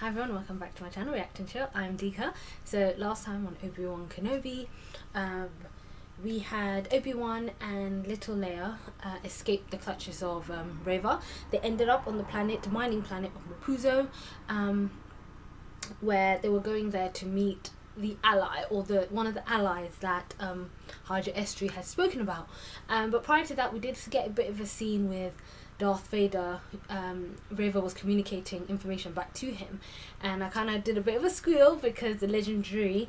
Hi everyone, welcome back to my channel, Reacting Show. I'm Dika. So last time on Obi Wan Kenobi, we had Obi-Wan and little Leia escape the clutches of Reva. They ended up on the mining planet of Mapuzo, where they were going there to meet the ally, or one of the allies that Haja Estri had spoken about. But prior to that, we did get a bit of a scene with Darth Vader. Reva was communicating information back to him, and I kind of did a bit of a squeal because the legendary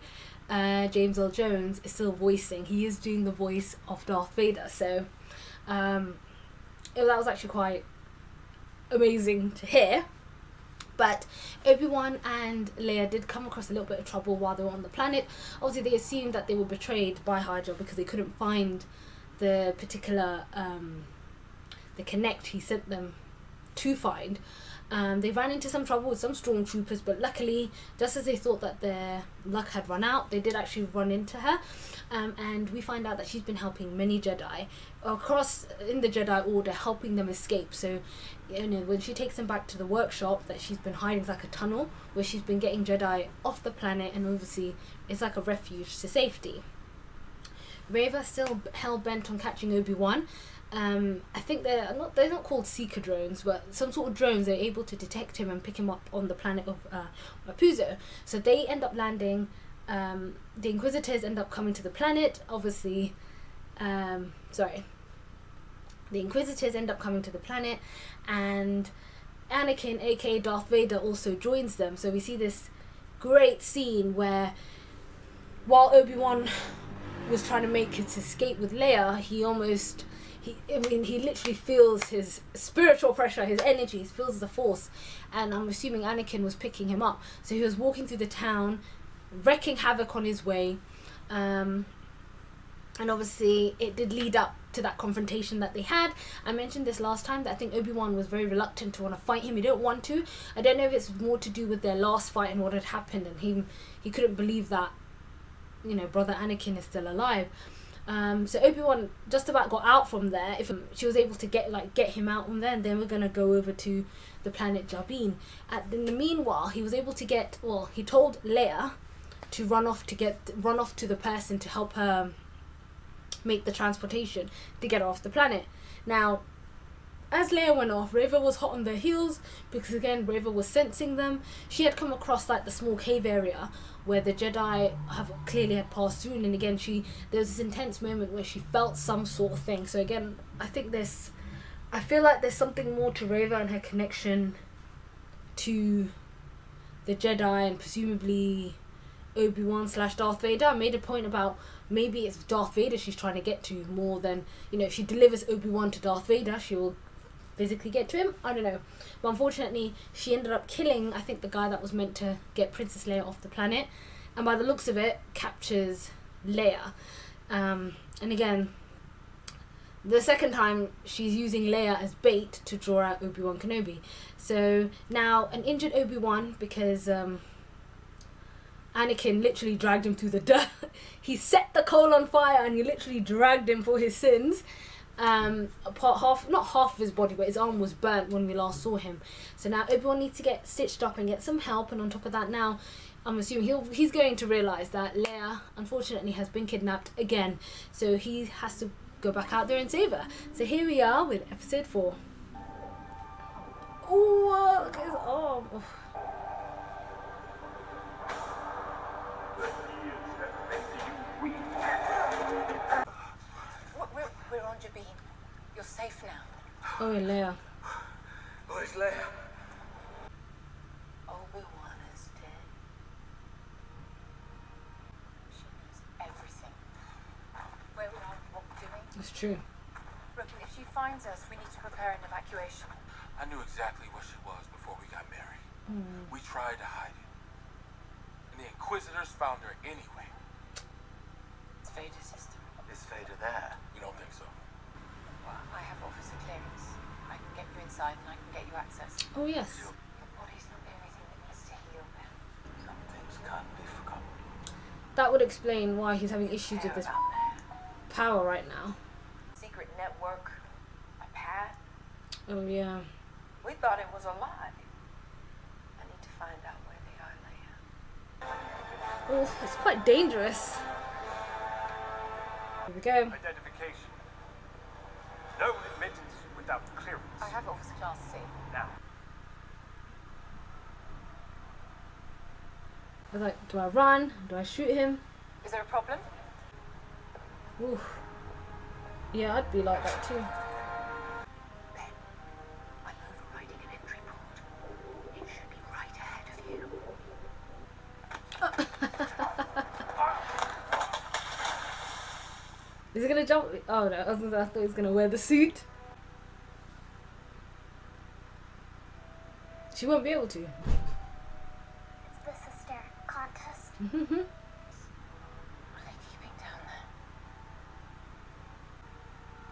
James Earl Jones is still voicing. He is doing the voice of Darth Vader, so that was actually quite amazing to hear. But Obi-Wan and Leia did come across a little bit of trouble while they were on the planet. Obviously, they assumed that they were betrayed by Haja because they couldn't find the particular the connect he sent them to find. They ran into some trouble with some stormtroopers, but luckily, just as they thought that their luck had run out, they did actually run into her. And we find out that she's been helping many Jedi across in the Jedi Order, helping them escape. So, you know, when she takes them back to the workshop that she's been hiding, it's like a tunnel where she's been getting Jedi off the planet, and obviously it's like a refuge to safety. Reva's still hell-bent on catching Obi-Wan. I think they're not called seeker drones, but some sort of drones. They're able to detect him and pick him up on the planet of Mapuzo. So they end up landing. The Inquisitors end up coming to the planet. Obviously, the Inquisitors end up coming to the planet, and Anakin, aka Darth Vader, also joins them. So we see this great scene where, while Obi-Wan was trying to make his escape with Leia, he literally feels his spiritual pressure, his energy, he feels the force, and I'm assuming Anakin was picking him up. So he was walking through the town, wreaking havoc on his way, and obviously it did lead up to that confrontation that they had. I mentioned this last time that I think Obi-Wan was very reluctant to want to fight him. He didn't want to. I don't know if it's more to do with their last fight and what had happened, and he couldn't believe that, you know, brother Anakin is still alive. So Obi-Wan just about got out from there. If she was able to get him out from there, and then we're gonna go over to the planet Jabin. In the meanwhile, he was able to he told Leia to run off to the person to help her make the transportation to get her off the planet. Now, as Leia went off, Reva was hot on their heels because, again, Reva was sensing them. She had come across like the small cave area where the Jedi clearly had passed through, and again there was this intense moment where she felt some sort of thing. So again, I feel like there's something more to Reva and her connection to the Jedi, and presumably Obi-Wan / Darth Vader. I made a point about maybe it's Darth Vader she's trying to get to more than, you know, if she delivers Obi-Wan to Darth Vader, she will physically get to him. I don't know, but unfortunately she ended up killing, I think, the guy that was meant to get Princess Leia off the planet, and by the looks of it captures Leia. And again, the second time she's using Leia as bait to draw out Obi-Wan Kenobi. So now an injured Obi-Wan, because Anakin literally dragged him through the dirt. He set the coal on fire and he literally dragged him for his sins. Not half of his body, but his arm was burnt when we last saw him. So now Obi-Wan needs to get stitched up and get some help, and on top of that, now I'm assuming he's going to realise that Leia unfortunately has been kidnapped again, so he has to go back out there and save her. So here we are with episode 4. Oh, look at his arm. Oh. We're on Jabin. You're safe now. Oh, Leia. Where's Leia? Obi-Wan is dead. She knows everything. Where we are, what we're doing. That's true. Look, if she finds us, we need to prepare an evacuation. I knew exactly where she was before we got married. We tried to hide it, and the Inquisitors found her anyway. It's Vader's sister. Is Vader there? You don't think so? Well, I have officer clearance. I can get you inside and I can get you access. Oh yes. Your body's not the only thing that needs to heal now. Some things can't be forgotten. That would explain why he's having issues with Care this about that. power right now. Secret network. A pad. Oh yeah. We thought it was a lie. I need to find out Oh, it's quite dangerous. Here we go. Identification. No admittance without clearance. I have officer class C. Now. I was like, do I run? Do I shoot him? Is there a problem? Oof. Yeah, I'd be like that too. Ben, I'm overriding an entry port. It should be right ahead of you. Is he gonna jump? Oh no, I thought he was gonna wear the suit. She won't be able to. It's the sister contest. What are they keeping down there?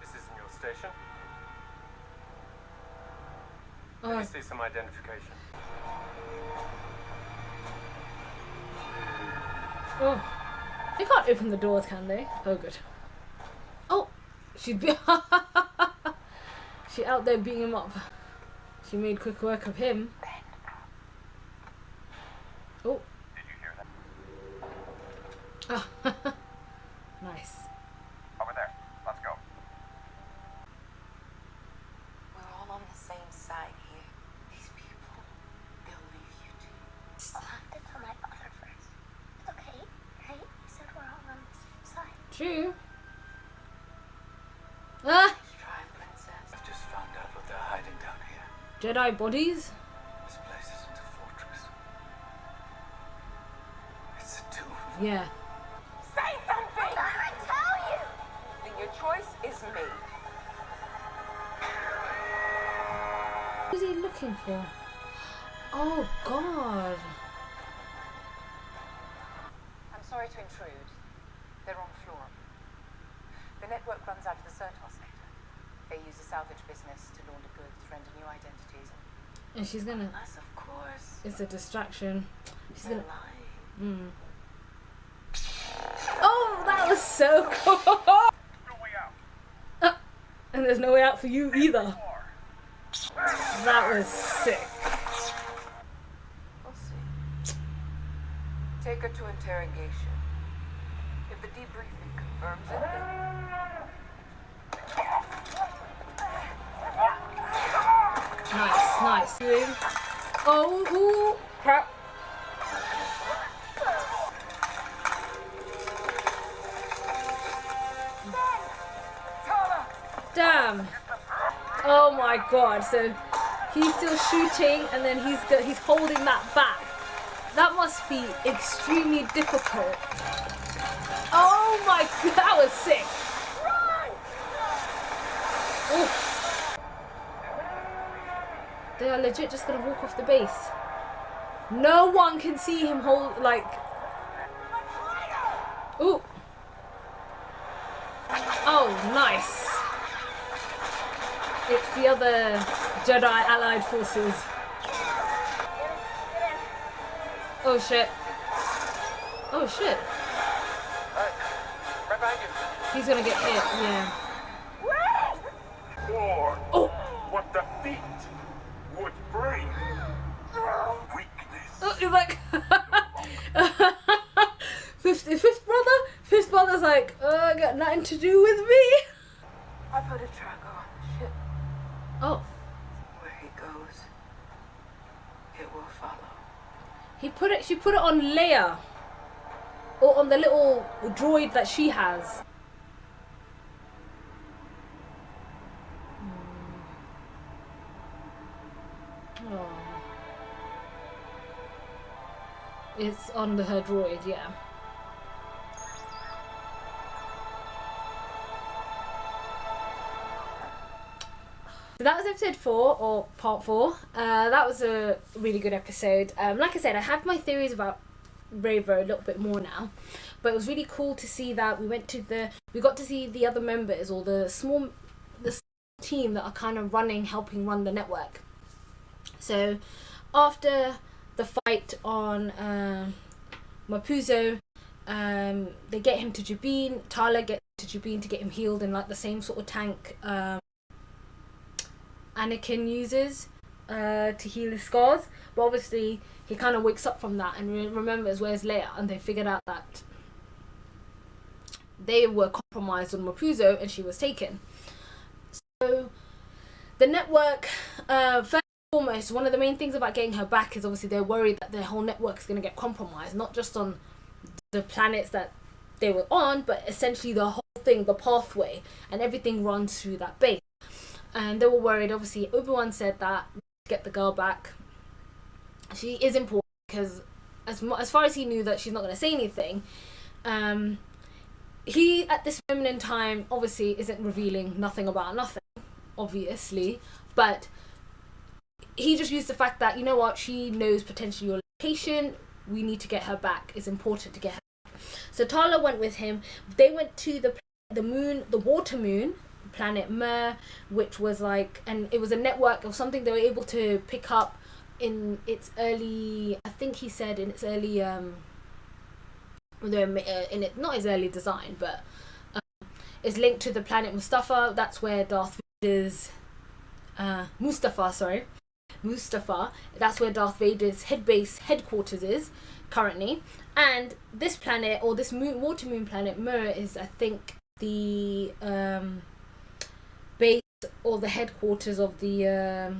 This isn't your station. Oh, Let me see some identification. oh. They can't open the doors, can they? Oh, good. Oh, she'd be. She out there beating him up. She made quick work of him. Oh. Did you hear that? Oh. Nice. Over there. Let's go. We're all on the same side here. These people, they'll leave you too. I'll have to tell my father first. It's okay, right? You said we're all on the same side. True. Ah! Try, princess. I've just found out what they're hiding down here. Jedi bodies? This place isn't a fortress. It's a tomb. Yeah. Say something! I tell you! Then your choice is me. Who's he looking for? Oh, God. I'm sorry to intrude. They're on the floor. The network runs out of the Certos sector. They use the salvage business to launder goods, render new identities, And she's gonna. unless, of course, It's a distraction. She's they're gonna. lying. Oh, that was so cool. No way out. And there's no way out for you either. More. That was sick. We'll see. Take her to interrogation. If the debriefing confirms it, then Nice. Oh, ooh, crap. Damn. Oh my God. So he's still shooting and then he's holding that back. That must be extremely difficult. Oh my God, that was sick. Ooh. They are legit just gonna walk off the base. No one can see him hold, like. Ooh. Oh, nice. It's the other Jedi allied forces. Oh shit. Oh shit. Right behind you. He's gonna get hit, yeah. Or Oh! what defeat would bring. Weakness. Oh, he's like. Fifth brother? Fifth brother's like, got nothing to do with me. I put a tracker on the ship. Oh. Where he goes, it will follow. She put it on Leia. Or on the little droid that she has. Oh. It's on her droid, yeah. So that was episode 4, or part 4. That was a really good episode. Like I said, I have my theories about Raver a little bit more now, but it was really cool to see that we got to see the other members, or the small team that are kind of helping run the network. So after the fight on Mapuzo, they get him to Jabin. Tala gets to Jabin to get him healed in like the same sort of tank Anakin uses. to heal his scars. But obviously, he kind of wakes up from that and remembers where's Leia, and they figured out that they were compromised on Mapuzo and she was taken. So the network, first and foremost, one of the main things about getting her back is obviously they're worried that their whole network is going to get compromised, not just on the planets that they were on, but essentially the whole thing, the pathway, and everything runs through that base. And they were worried. Obviously, Obi-Wan said that get the girl back. She is important because as far as he knew that she's not going to say anything, he at this moment in time obviously isn't revealing nothing about nothing, obviously, but he just used the fact that, you know what, she knows potentially your location, we need to get her back, it's important to get her back. So Tala went with him. They went to the moon, the water moon, planet Mer, which was like, and it was a network or something they were able to pick up in its early, I think he said in its early in it, not his early design, but it's linked to the planet Mustafa. That's where Darth Vader's Mustafa. That's where Darth Vader's headquarters is currently. And this planet, or this water moon planet Mer, is I think the base or the headquarters of the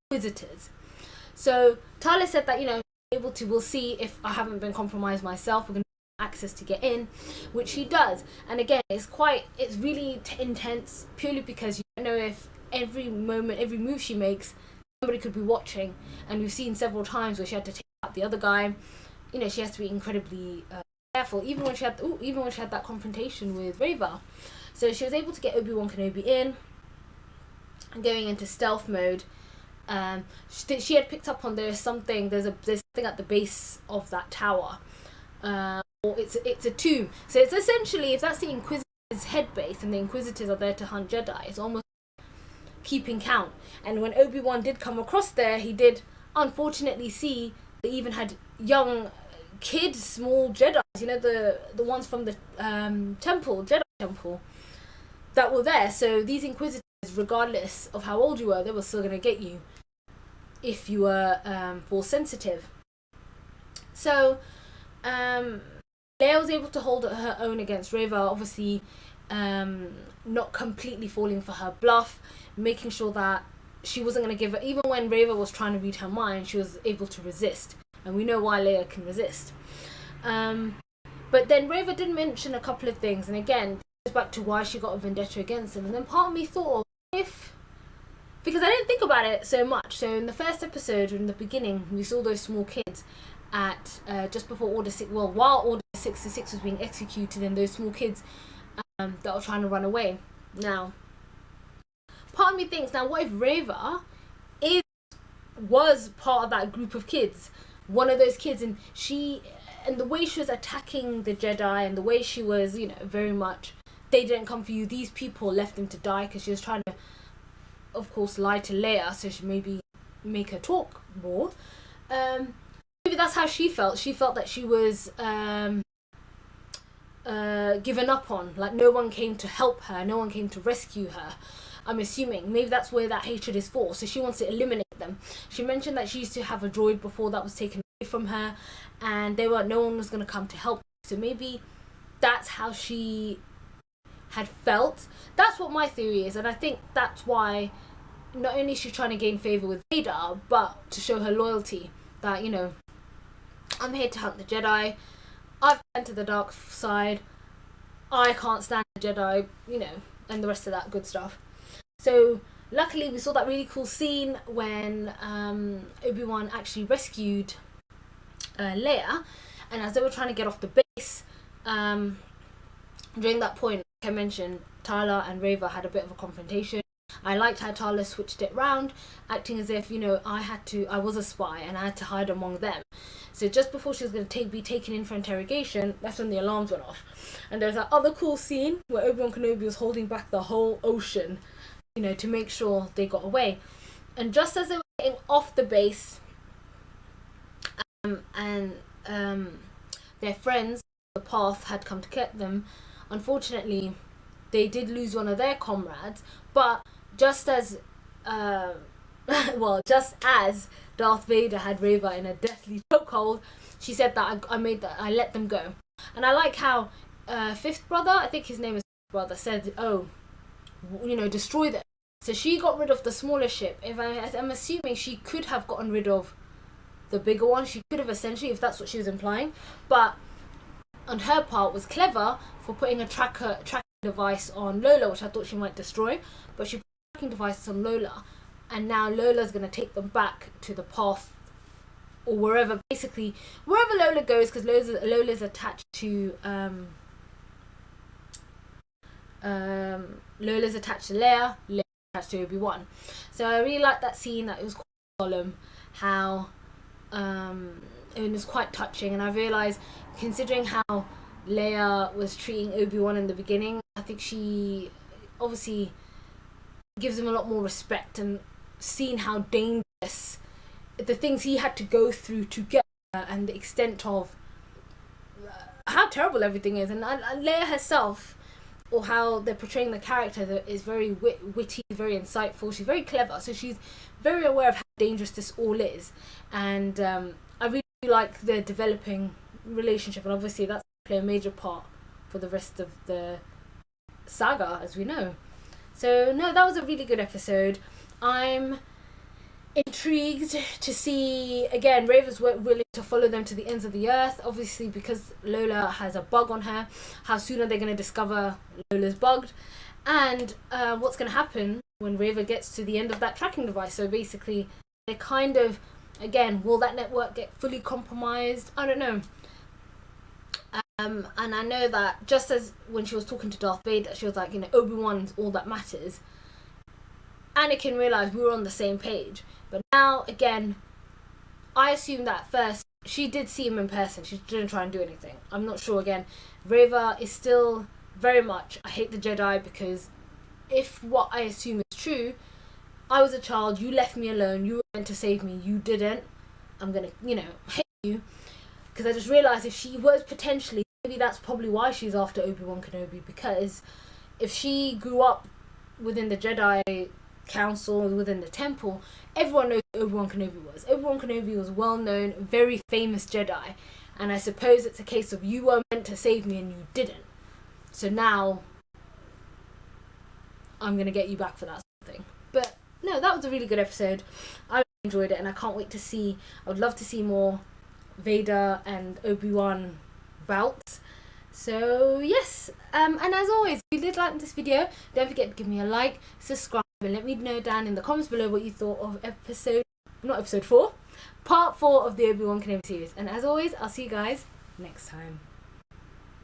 Inquisitors. So Tala said that, you know, we'll see if I haven't been compromised myself, we're going to have access to get in, which she does. And again, it's really intense, purely because you don't know if every move she makes, somebody could be watching. And we've seen several times where she had to take out the other guy. You know, she has to be incredibly careful, even when she had that confrontation with Reva. So she was able to get Obi Wan Kenobi in and going into stealth mode. She had picked up on there's something at the base of that tower, or it's a tomb. So it's essentially, if that's the Inquisitor's head base and the Inquisitors are there to hunt Jedi, it's almost keeping count. And when Obi-Wan did come across there, he did unfortunately see they even had young kids, small Jedi, you know, the ones from the Jedi temple that were there. So these Inquisitors, regardless of how old you were, they were still going to get you if you were force sensitive. So Leia was able to hold her own against Reva, obviously not completely falling for her bluff, making sure that she wasn't going to give her, even when Reva was trying to read her mind, she was able to resist. And we know why Leia can resist. But then Reva did mention a couple of things, and again, it goes back to why she got a vendetta against him. And then part of me thought, because I didn't think about it so much. So in the first episode, in the beginning, we saw those small kids at just before Order 6, well, while Order 66 was being executed, and those small kids that were trying to run away. Now, part of me thinks, now what if Reva was part of that group of kids, one of those kids, and the way she was attacking the Jedi, and the way she was, you know, very much, they didn't come for you, these people left them to die, because she was trying to, of course, lie to Leia, so she maybe make her talk more. Maybe that's how she felt. She felt that she was given up on. Like, no one came to help her. No one came to rescue her. I'm assuming. Maybe that's where that hatred is for. So she wants to eliminate them. She mentioned that she used to have a droid before that was taken away from her. And no one was going to come to help her. So maybe that's how she had felt. That's what my theory is. And I think that's why not only is she trying to gain favour with Vader, but to show her loyalty. That, you know, I'm here to hunt the Jedi. I've turned to the dark side. I can't stand the Jedi, you know, and the rest of that good stuff. So luckily we saw that really cool scene when Obi-Wan actually rescued Leia, and as they were trying to get off the base, during that point, like I mentioned, Tala and Reva had a bit of a confrontation. I liked how Tala switched it round, acting as if, you know, I was a spy and I had to hide among them. So just before she was going to be taken in for interrogation, that's when the alarms went off. And there's that other cool scene where Obi Wan Kenobi was holding back the whole ocean, you know, to make sure they got away. And just as they were getting off the base, and their friends, the path, had come to get them, unfortunately, they did lose one of their comrades. But just as well, just as Darth Vader had Reva in a deathly chokehold, she said that I let them go. And I like how fifth brother, I think his name is brother, said, oh, destroy them. So she got rid of the smaller ship. I'm assuming she could have gotten rid of the bigger one. She could have, essentially, if that's what she was implying. But on her part was clever for putting a tracking device on Lola, which I thought she might destroy. But she put tracking devices on Lola. And now Lola's going to take them back to the path, or wherever Lola goes, because Lola's attached to Lola's attached to Leia attached to Obi-Wan. So I really liked that scene. That it was quite solemn, how it was quite touching, and I realised, considering how Leia was treating Obi-Wan in the beginning, I think she obviously gives him a lot more respect, and seeing how dangerous the things he had to go through to get her, and the extent of how terrible everything is. And Leia herself, or how they're portraying the character, that is very witty, very insightful. She's very clever, so she's very aware of how dangerous this all is. And I really like the developing relationship, and obviously that's play a major part for the rest of the saga, as we know. So no, that was a really good episode. I'm intrigued to see, again, Raven's willing to follow them to the ends of the earth, obviously because Lola has a bug on her. How soon are they going to discover Lola's bugged, and what's going to happen when Reva gets to the end of that tracking device? So basically, they kind of, again, will that network get fully compromised? I don't know. And I know that just as when she was talking to Darth Vader, she was like, Obi-Wan's all that matters. Anakin realised we were on the same page. But now, again, I assume that first she did see him in person. She didn't try and do anything. I'm not sure. Again, Reva is still very much, I hate the Jedi, because if what I assume is true, I was a child, you left me alone, you were meant to save me, you didn't. I'm going to, hate you. Because I just realised if she was potentially, maybe that's probably why she's after Obi Wan Kenobi, because if she grew up within the Jedi Council, within the temple, everyone knows who Obi Wan Kenobi was. Obi Wan Kenobi was well known, very famous Jedi, and I suppose it's a case of you were meant to save me and you didn't. So now I'm gonna get you back for that sort of thing. But no, that was a really good episode. I really enjoyed it, and I can't wait to see. I would love to see more Vader and Obi-Wan bouts. So yes, and as always, if you did like this video, don't forget to give me a like, subscribe, and let me know down in the comments below what you thought of part 4 of the Obi Wan Kenobi series. And as always, I'll see you guys next time.